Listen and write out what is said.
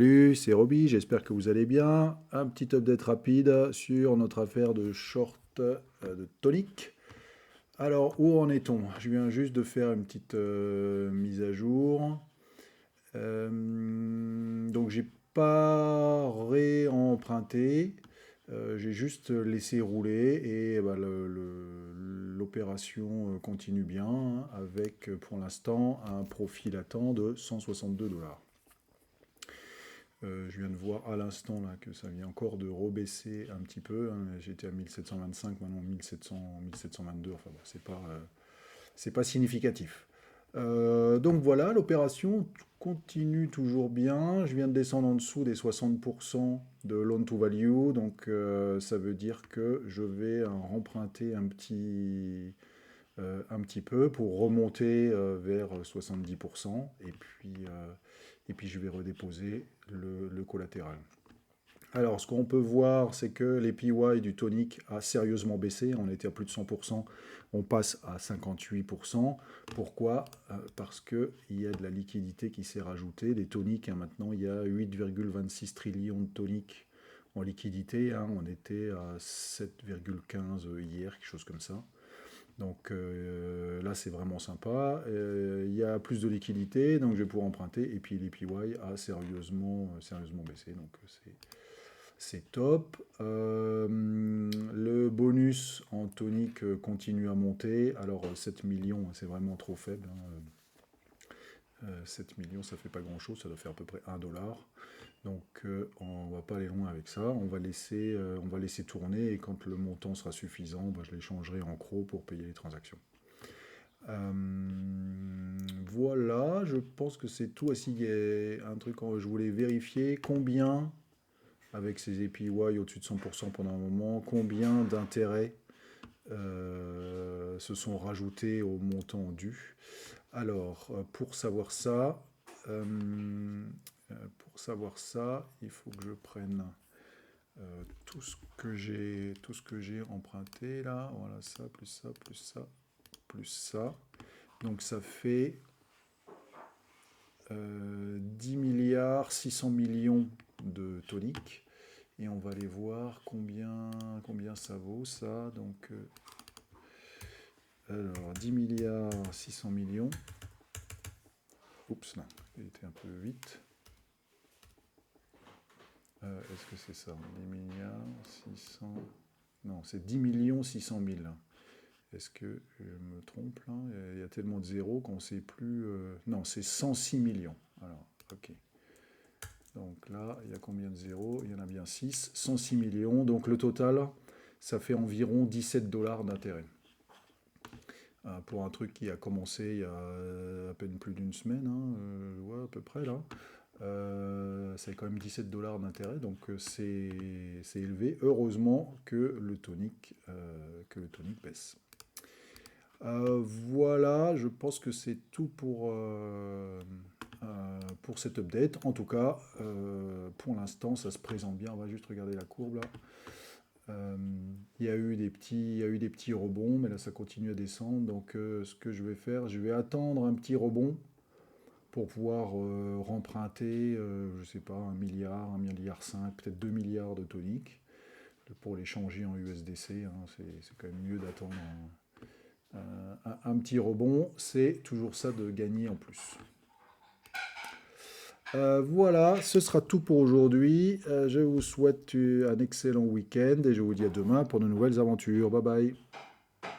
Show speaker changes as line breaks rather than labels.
Salut, c'est Roby, j'espère que vous allez bien. Un petit update rapide sur notre affaire de short de tonic. Alors, où en est-on? Je viens juste de faire une petite mise à jour. Donc, j'ai pas réemprunté. J'ai juste laissé rouler et bah, l'opération continue bien avec pour l'instant un profit latent de 162 $. Je viens de voir à l'instant là que ça vient encore de rebaisser un petit peu, hein. J'étais à 1725, maintenant 1700, 1722. Enfin bon, c'est pas significatif. Donc voilà, l'opération continue toujours bien. Je viens de descendre en dessous des 60% de loan to value, donc ça veut dire que je vais remprunter un petit peu pour remonter vers 70%, et puis je vais redéposer le collatéral. Alors, ce qu'on peut voir, c'est que les PY du tonic a sérieusement baissé. On était à plus de 100%, on passe à 58%. Pourquoi? Parce qu'il y a de la liquidité qui s'est rajoutée. Des toniques, hein, maintenant, il y a 8,26 trillions de toniques en liquidité, hein. On était à 7,15 hier, quelque chose comme ça. Donc là, c'est vraiment sympa. Il y a plus de liquidité, donc je vais pouvoir emprunter. Et puis les PY a sérieusement baissé, donc c'est top. Le bonus en tonique continue à monter. Alors 7 millions, c'est vraiment trop faible, hein. 7 millions, ça fait pas grand-chose, ça doit faire à peu près 1 $. Donc on va pas aller loin avec ça, on va laisser tourner et quand le montant sera suffisant, bah, je l'échangerai en CRO pour payer les transactions. Euh, voilà, je pense que c'est tout. Ainsi, il y a un truc que je voulais vérifier, combien, avec ces APY au-dessus de 100% pendant un moment, combien d'intérêts se sont rajoutés au montant dû. Alors, pour savoir ça, il faut que je prenne tout ce que j'ai emprunté là. Voilà, ça, plus ça, plus ça, plus ça. Donc ça fait 10 milliards 600 millions de toniques. Et on va aller voir combien ça vaut ça. Donc, alors 10 milliards 600 millions. Oups, là, il était un peu vite. Est-ce que c'est ça? 10 milliards 600... Non, c'est 10 millions 600 000. Est-ce que je me trompe là? Il y a tellement de zéros qu'on ne sait plus... Non, c'est 106 millions. Alors, ok. Donc là, il y a combien de zéros? Il y en a bien 6. 106 millions. Donc le total, ça fait environ 17 $ d'intérêt. Pour un truc qui a commencé il y a à peine plus d'une semaine, hein, ouais, à peu près là. C'est quand même 17 $ d'intérêt, donc c'est élevé. Heureusement que le tonic baisse. Voilà, je pense que c'est tout pour cet update. En tout cas, pour l'instant, ça se présente bien. On va juste regarder la courbe là. Il y a eu des petits rebonds, mais là ça continue à descendre. Donc ce que je vais faire, je vais attendre un petit rebond pour pouvoir remprunter, je sais pas, 1 milliard, 1 milliard 5, peut-être 2 milliards de toniques pour les changer en USDC, hein. C'est quand même mieux d'attendre un petit rebond. C'est toujours ça de gagner en plus. Voilà, ce sera tout pour aujourd'hui. Je vous souhaite un excellent week-end et je vous dis à demain pour de nouvelles aventures. Bye bye.